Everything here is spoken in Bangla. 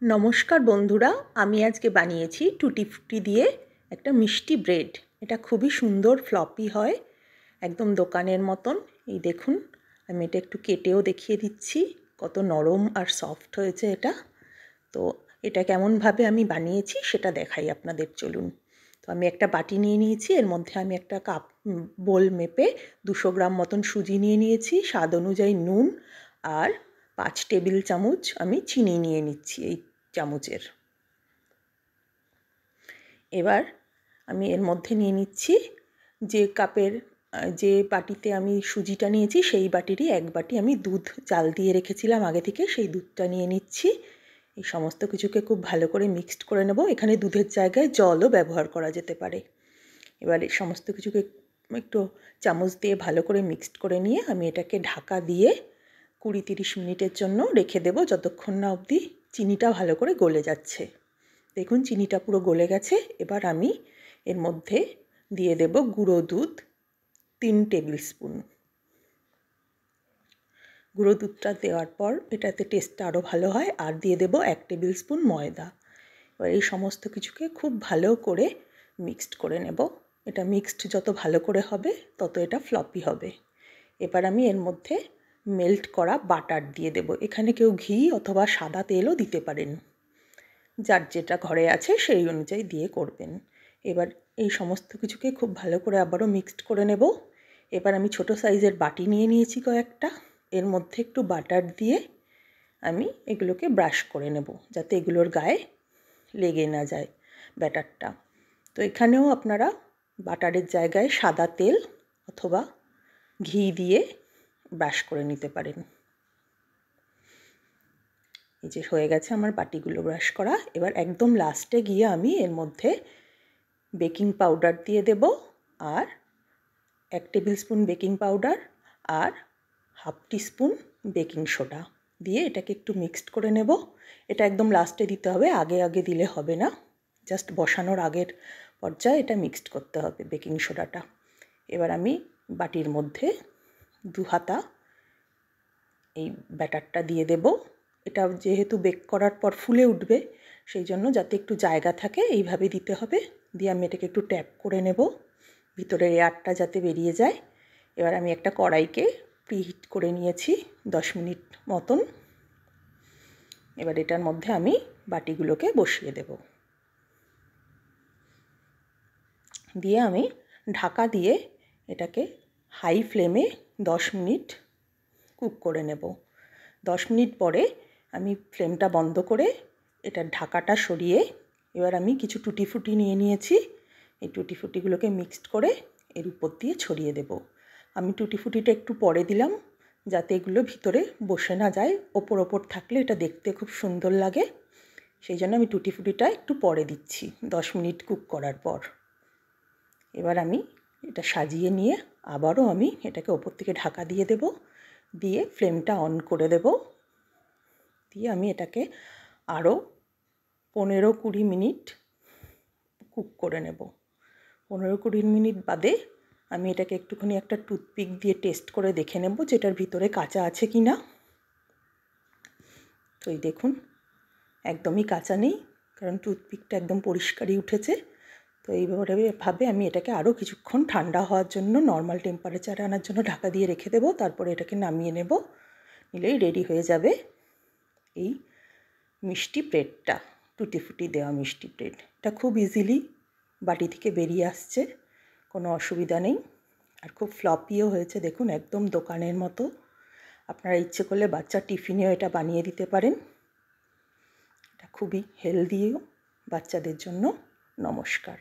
নমস্কার বন্ধুরা, আমি আজকে বানিয়েছি টুটি ফুটি দিয়ে একটা মিষ্টি ব্রেড। এটা খুবই সুন্দর ফ্লপি হয়, একদম দোকানের মতন। এই দেখুন, আমি এটা একটু কেটেও দেখিয়ে দিচ্ছি কত নরম আর সফট হয়েছে এটা। তো এটা কেমনভাবে আমি বানিয়েছি সেটা দেখাই আপনাদের, চলুন। তো আমি একটা বাটি নিয়ে নিয়েছি, এর মধ্যে আমি একটা বোল মেপে 200 গ্রাম মতন সুজি নিয়ে নিয়েছি, স্বাদ অনুযায়ী নুন আর 5 টেবিল চামচ আমি চিনি নিয়ে নিচ্ছি এই চামচের। এবার আমি এর মধ্যে নিয়ে নিচ্ছি যে বাটিতে আমি সুজিটা নিয়েছি সেই বাটিরই 1 বাটি আমি দুধ জাল দিয়ে রেখেছিলাম আগে থেকে, সেই দুধটা নিয়ে নিচ্ছি। এই সমস্ত কিছুকে খুব ভালো করে মিক্সড করে নেব। এখানে দুধের জায়গায় জলও ব্যবহার করা যেতে পারে। এবার এই সমস্ত কিছুকে একটু চামচ দিয়ে ভালো করে মিক্সড করে নিয়ে আমি এটাকে ঢাকা দিয়ে 20-30 মিনিটের জন্য রেখে দেব, যতক্ষণ না অবধি চিনিটা ভালো করে গলে যাচ্ছে। দেখুন, চিনিটা পুরো গলে গেছে। এবার আমি এর মধ্যে দিয়ে দেব গুঁড়ো দুধ 3 টেবিল স্পুন। গুঁড়ো দুধটা দেওয়ার পর এটাতে টেস্টটা আরও ভালো হয়। আর দিয়ে দেব 1 টেবিল স্পুন ময়দা। এবার এই সমস্ত কিছুকে খুব ভালো করে মিক্সড করে নেব। এটা মিক্সড যত ভালো করে হবে তত এটা ফ্লপি হবে। এবার আমি এর মধ্যে মেল্ট করা বাটার দিয়ে দেব। এখানে কেউ ঘি অথবা সাদা তেলও দিতে পারেন, যার যেটা ঘরে আছে সেই অনুযায়ী দিয়ে করবেন। এবার এই সমস্ত কিছুকে খুব ভালো করে আবারও মিক্সড করে নেব। এবার আমি ছোট সাইজের বাটি নিয়ে নিয়েছি কয়েকটা, এর মধ্যে একটু বাটার দিয়ে আমি এগুলোকে ব্রাশ করে নেব, যাতে এগুলোর গায়ে লেগে না যায় ব্যাটারটা। তো এখানেও আপনারা বাটারের জায়গায় সাদা তেল অথবা ঘি দিয়ে ব্রাশ করে নিতে পারেন। এই যে হয়ে গেছে আমার বাটিগুলো ব্রাশ করা। এবার একদম লাস্টে গিয়ে আমি এর মধ্যে বেকিং পাউডার দিয়ে দেব, আর 1 টেবিল স্পুন বেকিং পাউডার আর 1/2 টিস্পুন বেকিং সোডা দিয়ে এটাকে একটু মিক্সড করে নেব। এটা একদম লাস্টে দিতে হবে, আগে আগে দিলে হবে না, জাস্ট বসানোর আগের পর্যায়ে এটা মিক্সড করতে হবে বেকিং সোডাটা। এবার আমি বাটির মধ্যে 2 হাতা এই ব্যাটারটা দিয়ে দেব। এটা যেহেতু বেক করার পর ফুলে উঠবে, সেই জন্য যাতে একটু জায়গা থাকে এইভাবে দিতে হবে। দিয়ে আমি এটাকে একটু ট্যাপ করে নেব, ভিতরের এয়ারটা যাতে বেরিয়ে যায়। এবার আমি একটা কড়াইকে প্রিহিট করে নিয়েছি 10 মিনিট মতন। এবার এটার মধ্যে আমি বাটিগুলোকে বসিয়ে দেব, দিয়ে আমি ঢাকা দিয়ে এটাকে হাই ফ্লেমে 10 মিনিট কুক করে নেব। 10 মিনিট পরে আমি ফ্লেমটা বন্ধ করে এটার ঢাকাটা সরিয়ে এবার আমি কিছু টুটি ফুটি নিয়ে নিয়েছি। এই টুটি ফুটিগুলোকে মিক্সড করে এর উপর দিয়ে ছড়িয়ে দেব। আমি টুটি ফুটিটা একটু পরে দিলাম, যাতে এগুলো ভিতরে বসে না যায়। ওপর থাকলে এটা দেখতে খুব সুন্দর লাগে, সেই জন্য আমি টুটি ফুটিটা একটু পরে দিচ্ছি 10 মিনিট কুক করার পর। এবার আমি এটা সাজিয়ে নিয়ে আবারও আমি এটাকে ওপর থেকে ঢাকা দিয়ে দেব, দিয়ে ফ্লেমটা অন করে দেব। দিয়ে আমি এটাকে আরও 15-20 মিনিট কুক করে নেব। 15-20 মিনিট বাদে আমি এটাকে একটুখানি একটা টুথপিক দিয়ে টেস্ট করে দেখে নেব যে এটার ভিতরে কাঁচা আছে কি না। তো এই দেখুন, একদমই কাঁচা নেই, কারণ টুথপিকটা একদম পরিষ্কারই উঠেছে। তো এইভাবে আমি এটাকে আরও কিছুক্ষণ ঠান্ডা হওয়ার জন্য নর্মাল টেম্পারেচারে আনার জন্য ঢাকা দিয়ে রেখে দেবো। তারপরে এটাকে নামিয়ে নেব, নিলেই রেডি হয়ে যাবে এই মিষ্টি ব্রেডটা, টুটি ফুটি দেওয়া মিষ্টি ব্রেড। এটা খুব ইজিলি বাটি থেকে বেরিয়ে আসছে, কোনো অসুবিধা নেই। আর খুব ফ্লপিও হয়েছে, দেখুন একদম দোকানের মতো। আপনারা ইচ্ছে করলে বাচ্চার টিফিনেও এটা বানিয়ে দিতে পারেন। এটা খুবই হেলদিও বাচ্চাদের জন্য। নমস্কার।